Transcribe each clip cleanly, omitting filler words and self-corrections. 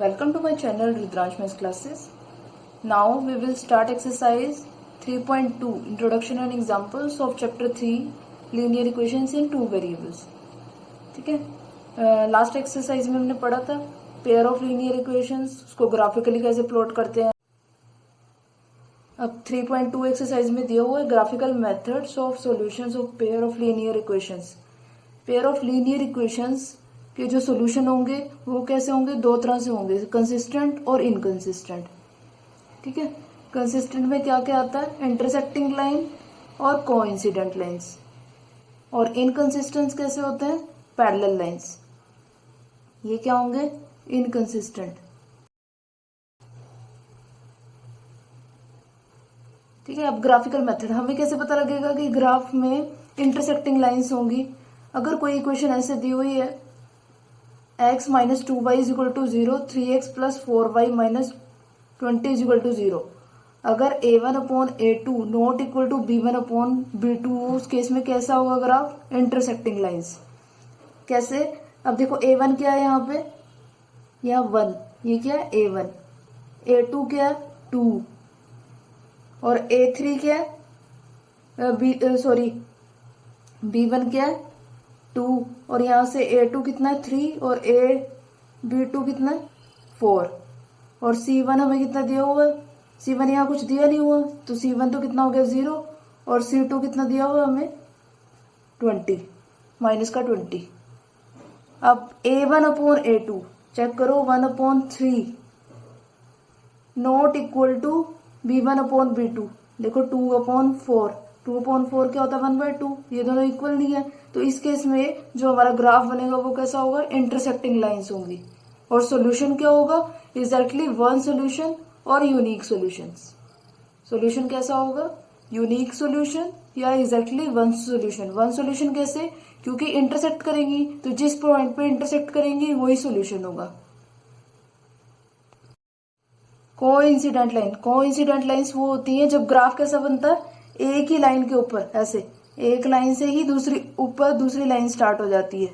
Welcome to my channel Rudransh Maths Classes. Now we will start exercise 3.2 Introduction and Examples of Chapter 3 Linear Equations in Two Variables. ठीक है, last exercise में हमने पढ़ा था pair of linear equations, उसको graphically कैसे plot करते हैं. अब 3.2 एक्सरसाइज में दिया हुआ है graphical methods of solutions of pair of linear equations. Pair of linear equations के जो सोल्यूशन होंगे वो कैसे होंगे, दो तरह से होंगे, कंसिस्टेंट और इनकंसिस्टेंट. ठीक है, कंसिस्टेंट में क्या क्या आता है, इंटरसेक्टिंग लाइन और कोइंसिडेंट लाइंस. और इनकंसिस्टेंट कैसे होते हैं, पैरेलल लाइंस. ये क्या होंगे, इनकंसिस्टेंट. ठीक है, अब ग्राफिकल मेथड हमें कैसे पता लगेगा कि ग्राफ में इंटरसेक्टिंग लाइंस होंगी. अगर कोई इक्वेशन ऐसे दी हुई है x minus 2y is equal to 0, 3x plus 4y minus 20 is equal to 0. अगर a1 upon a2 not equal to b1 upon b2 हो, उस केस में कैसा होगा ग्राफ, इंटरसेक्टिंग लाइंस. कैसे, अब देखो a1 क्या है यहाँ पे, यहाँ 1, ये क्या है a1, a2 क्या है 2 और a3 क्या है b1 क्या है 2 और यहाँ से a2 कितना है 3 और b2 कितना है 4 और c1 हमें कितना दिया हुआ है, c1 यहाँ कुछ दिया नहीं हुआ तो c1 तो कितना हो गया 0 और c2 कितना दिया हुआ हमें 20 माइनस का 20. अब a1 अपॉन a2 चेक करो, 1 upon 3 not equal to b1 upon b2. देखो 2 अपॉन 4, 2 अपॉन 4 क्या होता है 1/2. ये दोनों इक्वल नहीं है तो इस केस में जो हमारा ग्राफ बनेगा वो कैसा होगा, इंटरसेक्टिंग लाइंस होंगी. और सॉल्यूशन क्या होगा, एग्जैक्टली वन सॉल्यूशन और यूनिक सॉल्यूशंस. सॉल्यूशन कैसा होगा, यूनिक सॉल्यूशन या exactly one solution. One solution कैसे, क्योंकि इंटरसेक्ट करेंगी तो जिस पॉइंट पे इंटरसेक्ट करेंगी वही सॉल्यूशन होगा. कोइंसिडेंट लाइन, कोइंसिडेंट लाइंस वो होती हैं जब ग्राफ कैसा बनता है, एक ही लाइन के ऊपर ऐसे एक लाइन से ही दूसरी ऊपर दूसरी लाइन स्टार्ट हो जाती है,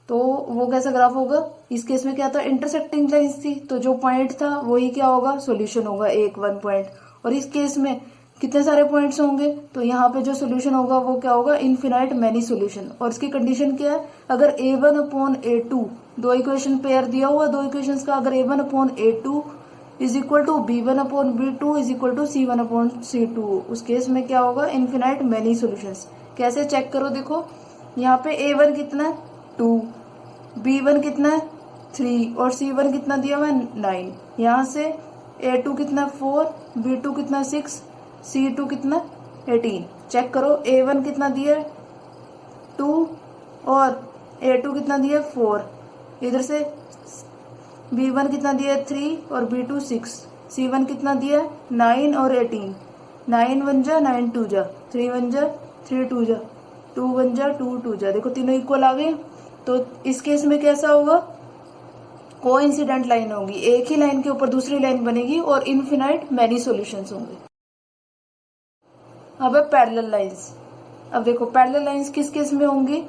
तो वो कैसा ग्राफ होगा. इस केस में क्या था, इंटरसेक्टिंग लाइंस थी तो जो पॉइंट था वही क्या होगा, सॉल्यूशन होगा, एक वन पॉइंट. और इस केस में कितने सारे पॉइंट्स होंगे तो यहाँ पे जो सॉल्यूशन होगा वो क्या होगा, इनफिनाइट मैनी सॉल्यूशन. और इसकी कंडीशन क्या है, अगर a1 अपॉन a2 दो इक्वेशन पेयर दिया हुआ दो इक्वेशंस का, अगर a1 upon a2 is equal to b1 upon b2 is equal to c1 upon c2, उस केस में क्या होगा, इनफिनाइट मैनी सॉल्यूशंस. कैसे चेक करो, देखो यहाँ पे a1 कितना है 2, b1 कितना है 3 और c1 कितना दिया हुआ है 9. यहाँ से a2 कितना 4, b2 कितना 6, c2 कितना 18. चेक करो a1 कितना दिया है 2 और a2 कितना दिया है 4. इधर से b1 कितना दिया है 3 और b2 6, c1 कितना दिया है 9 और 18. 9 1 जा 9 2 जा, 3 1 जा 3 2 जा, 2 1 जा 2 2 जा. देखो तीनों इक्वल आ गए. तो इस केस में कैसा होगा, कोइंसिडेंट लाइन होगी, एक ही लाइन के ऊपर दूसरी लाइन बनेगी और इनफिनाइट मैनी सॉल्यूशंस होंगे. अब है पैरेलल लाइंस. अब देखो पैरेलल लाइंस किस केस में होंगी,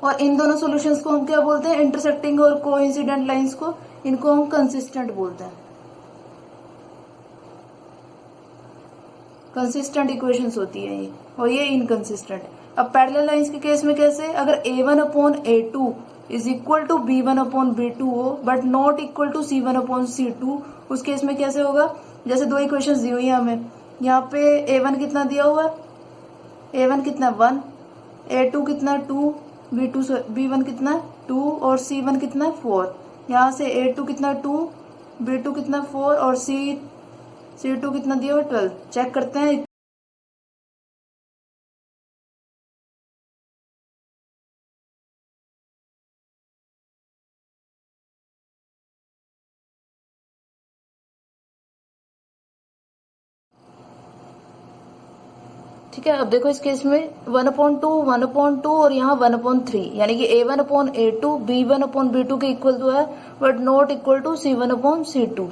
और इन दोनों सॉल्यूशंस को हम क्या बोलते हैं, इंटरसेक्टिंग और कोइंसिडेंट लाइंस को, इनको हम कंसिस्टेंट बोलते हैं. कंसिस्टेंट इक्वेशंस होती है ये, और ये इनकंसिस्टेंट. अब पैरेलल लाइंस के केस में कैसे, अगर a1 upon a2 is equal to b1 upon b2 हो but not equal to c1 upon c2, उस केस में कैसे होगा, जैसे दो इक्वेशंस दी हुई है हमें, यहाँ पे a1 कितना दिया हुआ है, a1 कितना 1, a2 कितना 2, b1 कितना 2 और c1 कितना 4. यहाँ से a2 कितना 2, b2 कितना 4 और c2 कितना दिया हुआ 12. चेक करते हैं. ठीक है, अब देखो इस केस में 1/2 1/2 और यहाँ 1/3, यानी कि a1 upon a2 b1 upon b2 के इक्वल तो है but not equal to c1 upon c2.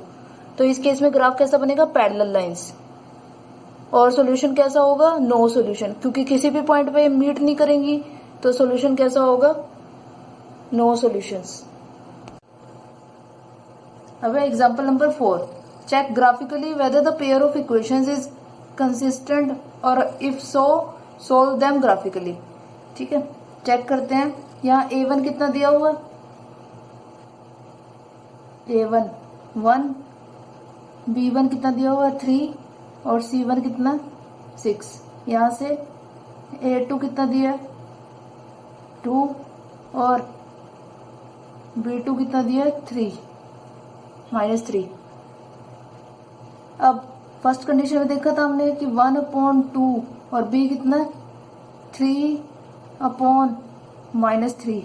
तो इस केस में ग्राफ कैसा बनेगा, पैरेलल लाइंस. और सॉल्यूशन कैसा होगा, नो सॉल्यूशन, क्योंकि किसी भी पॉइंट पे मीट नहीं करेंगी तो सॉल्यूशन कैसा होगा, नो सॉल्यूशंस। अब example number 4, check graphically whether the pair of equations is consistent और if so solve them graphically. ठीक है, चेक करते हैं। यहाँ a1 कितना दिया हुआ है, a1 1, b1 कितना दिया हुआ है 3 और c1 कितना 6। यहाँ से a2 कितना दिया है 2 और b2 कितना दिया है 3 -3। अब फर्स्ट कंडीशन में देखा था हमने कि 1/2 और b कितना 3/-3।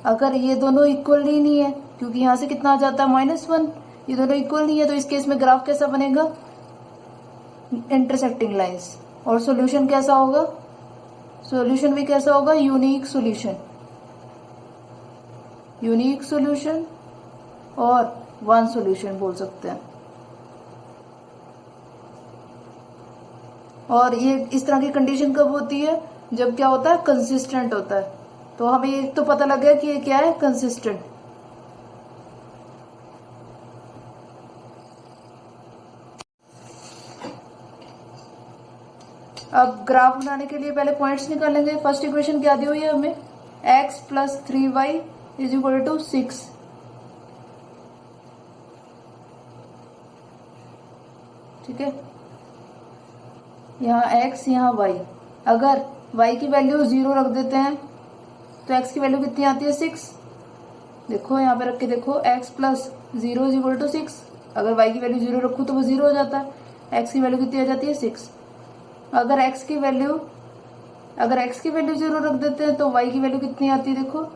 अगर ये दोनों इक्वल ही नहीं है, क्योंकि यहाँ से कितना आ जाता है -1, ये दोनों इक्वल नहीं है, तो इस केस में ग्राफ कैसा बनेगा, इंटरसेक्टिंग लाइंस। और सॉल्यूशन कैसा होगा, सॉल्यूशन भी कैसा होगा, यूनिक सॉल्यूशन, यूनिक सॉल्यूशन और वन सॉल्यूशन बोल सकते हैं। और ये इस तरह की कंडीशन कब होती है, जब क्या होता है, कंसिस्टेंट होता है। तो हमें ये तो पता लग गया कि ये क्या है, कंसिस्टेंट। अब ग्राफ बनाने के लिए पहले पॉइंट्स निकालेंगे। फर्स्ट इक्वेशन क्या दी हुई है हमें, x + 3y = 6। ठीक है, यहाँ x यहाँ y। अगर y की वैल्यू 0 रख देते हैं तो x की वैल्यू कितनी आती है 6। देखो यहाँ पे रख के देखो, x + 0 = 6। अगर y की वैल्यू 0 रखूँ तो वो 0 हो जाता है, x की वैल्यू कितनी आ जाती है 6। अगर x की वैल्यू 0 रख देते हैं तो y की वैल्यू कितनी आती है, देखो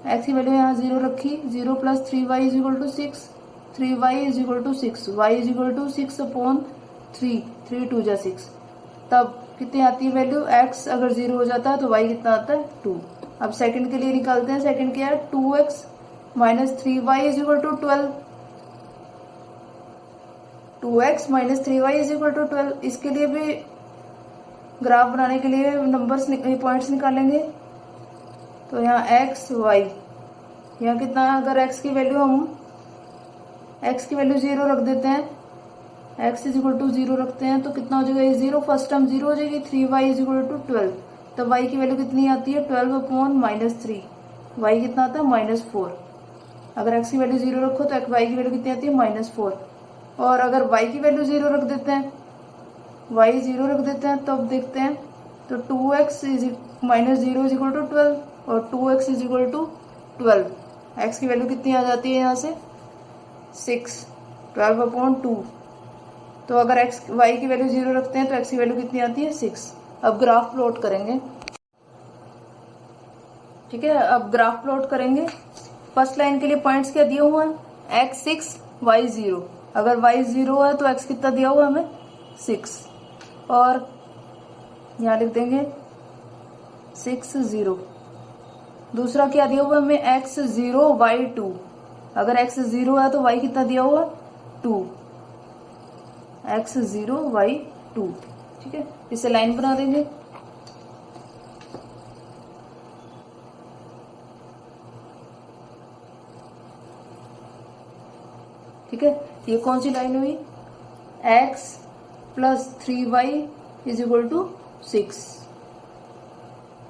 x की वैल्यू यहाँ 0 रखी, 0 + 3y = 6, 3y = 6, y = 6/3, 3 2 जा 6। तब कितनी आती है वैल्यू, x अगर 0 हो जाता है तो y कितना आता है 2। अब सेकंड के लिए निकालते हैं। सेकंड क्या है, 2x - 3y = 12, 2x - 3y = 12। इसके लिए भी ग्राफ बनाने के लिए नंबर्स पॉइंट्स निकालेंगे। तो यहाँ x y, यहाँ कितना है, अगर x की वैल्यू 0 रख देते हैं, x = 0 रखते हैं तो कितना हो जाएगा, ये 0 फर्स्ट टर्म 0 हो जाएगी, 3y = 12। तो y की वैल्यू कितनी आती है, 12/-3, y कितना आता है -4। अगर x की वैल्यू 0 रखो तो y की वैल्यू कितनी आती है -4। और अगर y की वैल्यू 0 रख देते हैं, y 0 रख देते हैं, तो अब देखते हैं, तो 2x - 0 = 12 और 2x = 12। x की वैल्यू कितनी आ जाती है यहाँ से 6, 12/2। तो अगर y की वैल्यू 0 रखते हैं तो x की वैल्यू कितनी आती है 6। अब ग्राफ प्लॉट करेंगे। ठीक है, अब ग्राफ प्लॉट करेंगे। फर्स्ट लाइन के लिए पॉइंट्स क्या दिए हुए हैं, x 6 y 0। अगर y 0 है तो x कितना दिया हुआ है हमें 6, और यहाँ लिख देंगे 6 0। दूसरा क्या दिया हुआ है हमें, x 0 y 2। अगर x 0 है तो y कितना दिया हुआ 2, x 0 y 2। ठीक है, इसे लाइन बना देंगे। ठीक है, ये कौन सी लाइन हुई, x + 3y = 6।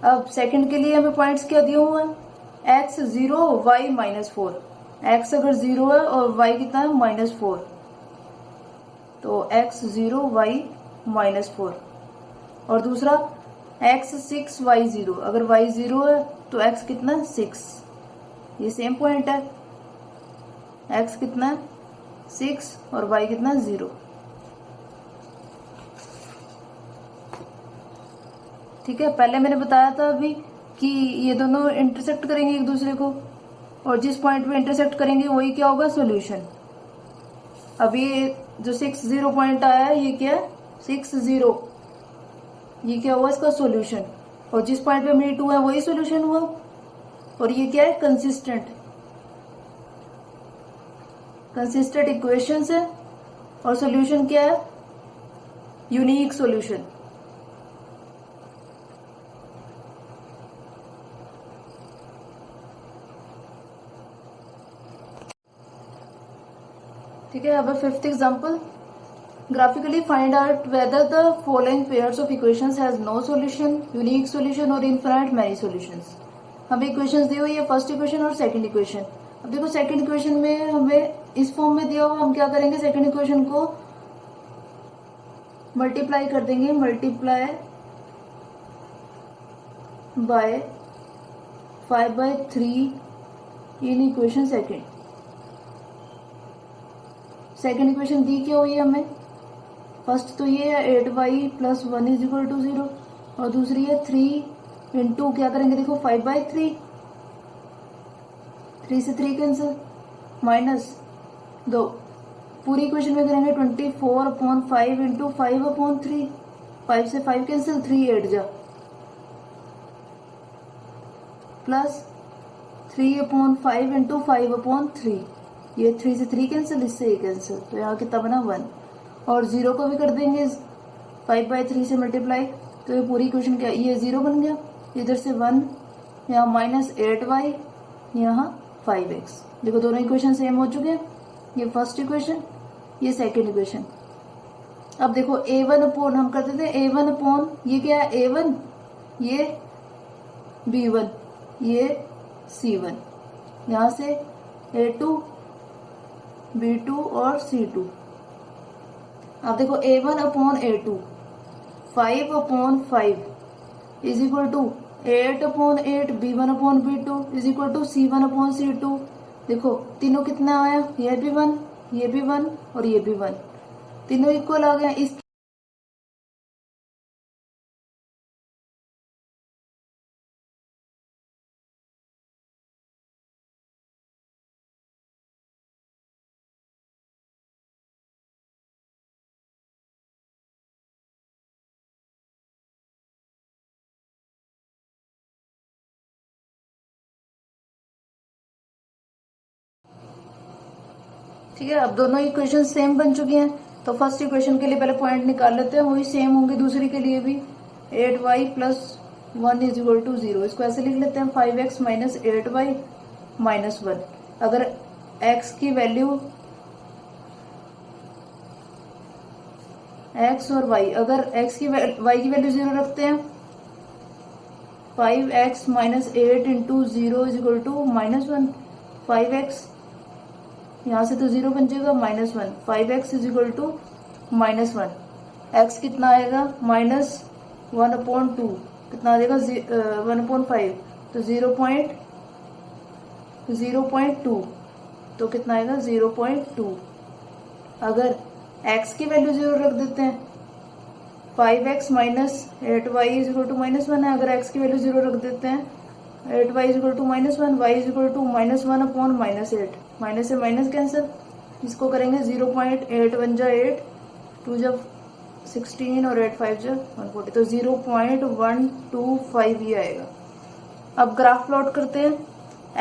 अब सेकंड के लिए हमें पॉइंट्स क्या दिए हुए हैं, x 0 y -4। x अगर 0 है और y कितना है -4, तो x 0 y -4। और दूसरा x 6 y 0। अगर y 0 है तो x कितना 6। ये सेम पॉइंट है, x कितना है 6 और y कितना 0। ठीक है, पहले मैंने बताया था अभी कि ये दोनों इंटरसेक्ट करेंगे एक दूसरे को, और जिस पॉइंट पे इंटरसेक्ट करेंगे वही क्या होगा, सॉल्यूशन। अब ये जो 6 0 पॉइंट आया है, ये क्या है 6 0, ये क्या हुआ इसका सॉल्यूशन। और जिस पॉइंट पे मीट हुआ है वही सॉल्यूशन हुआ। और ये क्या है, कंसिस्टेंट इक्वेशंस है। और सॉल्यूशन क्या है, यूनिक सॉल्यूशन। ठीक है, अब fifth example, graphically find out whether the following pairs of equations has no solution, unique solution और इनफिनिट मैनी सॉल्यूशंस। हमें इक्वेशंस दी हुई है, फर्स्ट इक्वेशन और सेकंड इक्वेशन। अब देखो सेकंड इक्वेशन में हमें इस फॉर्म में दिया हुआ, हम क्या करेंगे, सेकंड इक्वेशन को मल्टीप्लाई कर देंगे, multiply by 5/3 in equation second. Second equation दी क्या हुई है हमें, फर्स्ट तो ये है 8y + 1 = 0 और दूसरी है 3 इंटू क्या करेंगे, देखो 5/3, 3 से 3 कैंसिल, माइनस 2, पूरी इक्वेशन में करेंगे 24/5 इंटू 5/3, 5 से 5 कैंसिल, 3 8 जा, प्लस 3/5 इंटू 5/3, ये 3 से 3 कैंसिल, इससे ये कैंसिल, तो यहाँ कितना बना 1, और 0 को भी कर देंगे 5/3 से मल्टीप्लाई, तो ये पूरी इक्वेशन क्या, ये 0 बन गया, इधर से 1, यहाँ -8y, यहाँ 5x। देखो दोनों इक्वेशन सेम हो चुके हैं, ये फर्स्ट इक्वेशन, ये सेकंड इक्वेशन। अब देखो a1 अपॉन, हम करते थे a1 अपॉन, ये क्या है a1, ये b1, ये c1, यहाँ से a2 b2 और c2। अब देखो a1 upon a2 5/5 is equal to 8/8 b1 upon b2 is equal to c1 upon c2। देखो तीनों कितना आया, ये भी 1, ये भी 1 और ये भी 1, तीनों इक्वल आ गए। इस ठीक है, अब दोनों इक्वेशन सेम बन चुकी हैं, तो फर्स्ट इक्वेशन के लिए पहले पॉइंट निकाल लेते हैं, वही सेम होंगे दूसरी के लिए भी। 8y + 1 = 0, इसको ऐसे लिख लेते हैं 5x - 8y - 1। अगर x की वैल्यू, x और y, अगर x की y की वैल्यू 0 रखते हैं, 5x - 8 इंटू 0 = -1, 5x यहाँ से तो 0 बन जाएगा, -1, 5x = -1, x कितना आएगा, -1/2, कितना आ जाएगा 1/5, तो 0.2, तो कितना आएगा 0.2। अगर x की वैल्यू 0 रख देते हैं, 5x - 8y = -1 है, अगर x की वैल्यू 0 रख देते हैं, 8y = -1, y = -1/-8, माइनस से माइनस कैंसिल, इसको करेंगे 0.8 1 जा 8, 2 जब 16 और 8 5 जा 140, तो 0.125 ये आएगा। अब ग्राफ प्लॉट करते हैं,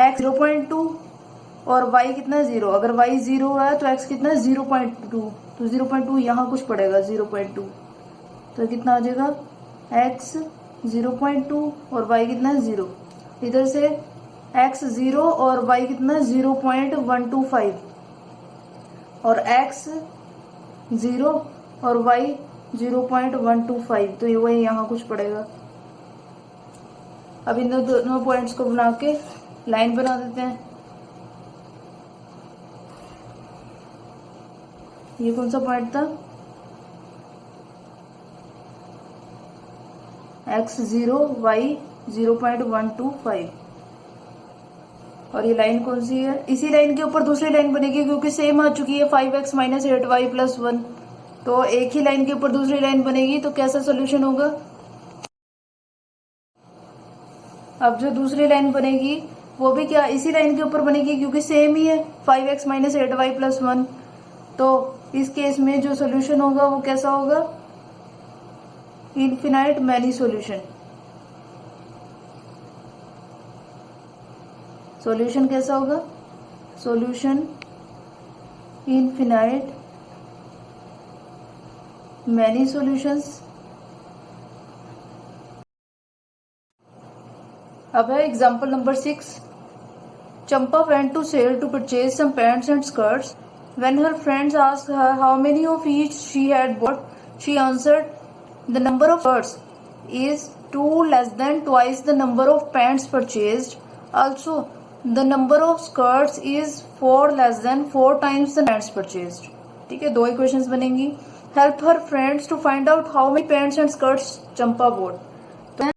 x 0.2 और y कितना है 0, अगर y 0 है तो x कितना है 0.2, तो 0.2 यहाँ कुछ पड़ेगा 0.2, तो कितना आ जाएगा x 0.2 और y कितना है 0, इधर से x 0 और y कितना 0.125 और x 0 और y 0.125, तो ये वही यहाँ कुछ पड़ेगा। अब इन दोनों पॉइंट्स को बना के लाइन बना देते हैं। ये कौन सा पॉइंट था, x 0 y 0.125, और ये लाइन कौन सी है, इसी लाइन के ऊपर दूसरी लाइन बनेगी क्योंकि सेम आ चुकी है 5x - 8y + 1, तो एक ही लाइन के ऊपर दूसरी लाइन बनेगी, तो कैसा सोल्यूशन होगा। अब जो दूसरी लाइन बनेगी वो भी क्या इसी लाइन के ऊपर बनेगी क्योंकि सेम ही है 5x - 8y + 1, तो इस केस में जो सोल्यूशन होगा वो कैसा होगा, इनफिनाइट मैनी सोल्यूशन। सॉल्यूशन कैसा होगा, सॉल्यूशन इनफिनाइट मैनी सॉल्यूशंस। अब है example number 6। Champa went to sale to purchase some pants and skirts When her friends asked her how many of each she had bought, she answered, the number of skirts is 2 less than twice the number of pants purchased. Also, the number of skirts is 4 less than 4 times the pants purchased. ठीक है, 2 equations बनेंगी. Help her friends to find out how many pants and skirts Champa bought. तो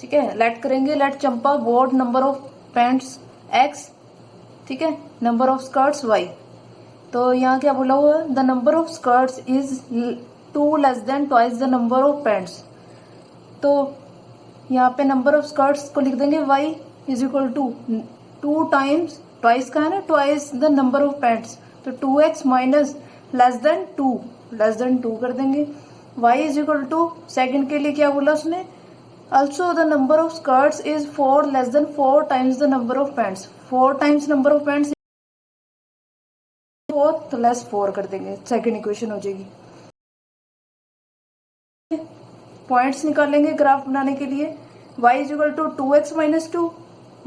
ठीक है, let करेंगे. Let Champa bought number of pants x, ठीक है, number of skirts y. तो यहाँ क्या बोला हुआ है, the number of skirts is 2 less than twice the number of pants. तो यहाँ पे नंबर ऑफ स्कर्ट्स को लिख देंगे y is equal to 2 times, twice का है ना, twice the number of pants. तो 2x माइनस लेस देन 2 कर देंगे. y is equal to, second के लिए क्या बोला उसने, also the number of skirts is 4 less than 4 times the number of pants. 4 times number of pants 4 तो less 4 कर देंगे, सेकेंड इक्वेशन हो जाएगी. पॉइंट्स निकालेंगे ग्राफ बनाने के लिए. y is equal to 2x minus 2.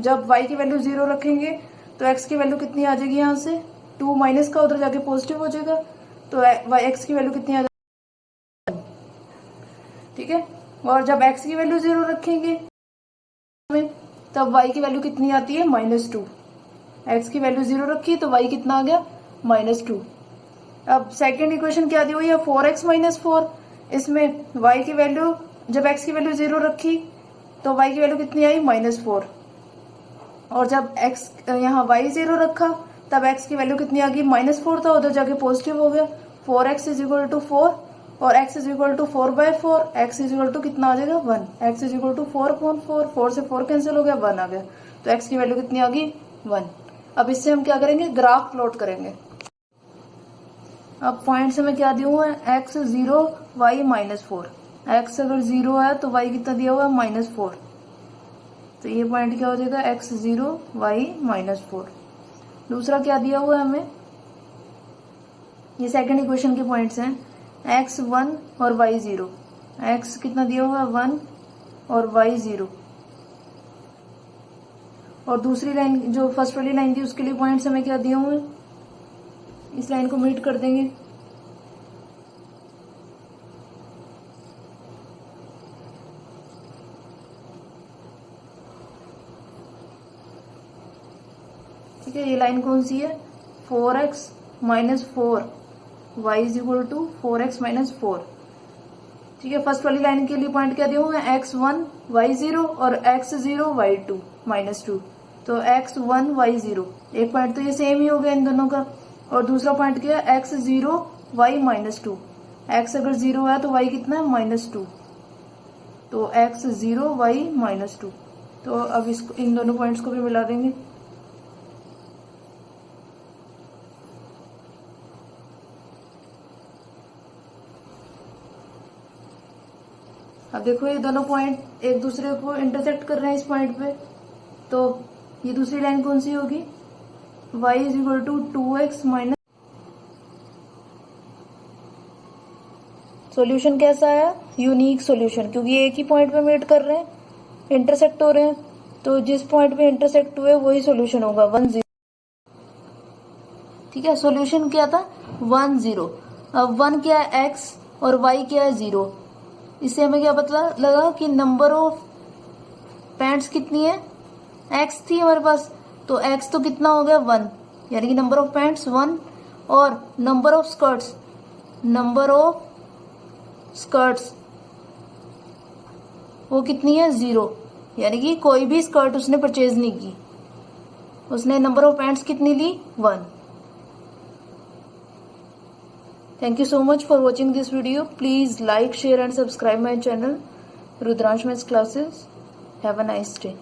जब y की वैल्यू 0 रखेंगे तो x की वैल्यू कितनी आ जाएगी, यहाँ से 2 माइनस का उधर जाके पॉजिटिव हो जाएगा. तो x की वैल्यू कितनी आ जाएगी, ठीक है. और जब x की वैल्यू 0 रखेंगे तब y की वैल्यू कितनी आती है, -2. x की वैल्यू 0 रखी तो y कितना आ गया, -2. अब सेकेंड इक्वेशन क्या दी हुई है, 4x माइनस 4. इसमें y की वैल्यू, जब x की वैल्यू 0 रखी तो y की वैल्यू कितनी आई, -4. और जब x यहाँ y 0 रखा तब x की वैल्यू कितनी आ गई, -4 था, उधर जाके पॉजिटिव हो गया. 4x इज इक्वल टू 4 और x is equal to 4/4. x is equal to कितना आ जाएगा, 1. x is equal to 4/4. 4 से 4 कैंसिल हो गया, 1 आ गया. तो x की वैल्यू कितनी आ गई, 1. अब इससे हम क्या करेंगे, ग्राफ प्लॉट करेंगे. अब पॉइंट्स में क्या दिया हुआ है, x 0 y -4. x अगर 0 है तो y कितना दिया हुआ है, -4. तो ये पॉइंट क्या हो जाएगा, x 0 y -4. दूसरा क्या दिया हुआ है हमें, ये सेकंड इक्वेशन के पॉइंट्स हैं, x 1 और y 0. x कितना दिया हुआ है, 1 और y 0. और दूसरी लाइन जो फर्स्ट वाली लाइन थी उसके लिए पॉइंट्स हमें क्या दिए हुए हैं, इस लाइन को मीट कर देंगे. ठीक है, ये लाइन कौन सी है, 4x minus 4 y is equal to 4x minus 4. ठीक है, फर्स्ट वाली लाइन के लिए पॉइंट क्या दिया हुआ है, x1 y0 और x0 y2 -2. तो x1 y0 एक पॉइंट तो ये सेम ही हो गया इन दोनों का. और दूसरा पॉइंट क्या है, x0 y -2. x अगर 0 है तो y कितना है, -2. तो x0 y -2. तो अब इसको, इन दोनों पॉइंट्स को भी मिला देंगे. अब देखो ये दोनों पॉइंट एक दूसरे को इंटरसेक्ट कर रहे हैं इस पॉइंट पे. तो ये दूसरी लाइन कौन सी होगी, y is equal to 2x minus. Solution कैसा है, यूनिक सॉल्यूशन, क्योंकि एक ही पॉइंट पे मीट कर रहे हैं, इंटरसेक्ट हो रहे हैं. तो जिस पॉइंट पे इंटरसेक्ट हुए वही सॉल्यूशन होगा, 1 0. ठीक है, सॉल्यूशन क्या था, 1 0. अब 1 क्या है, x और y क्या है, 0. इससे हमें क्या पता लगा कि नंबर ऑफ पैंट्स कितनी है, x थी हमारे पास. तो x तो कितना हो गया, 1, यानी कि नंबर ऑफ पैंट्स 1. और नंबर ऑफ स्कर्ट्स वो कितनी है, 0, यानी कि कोई भी स्कर्ट उसने परचेज नहीं की. उसने नंबर ऑफ पैंट्स कितनी ली, 1. Thank you so much for watching this video. Please like, share and subscribe my channel Rudransh Maths Classes. Have a nice day.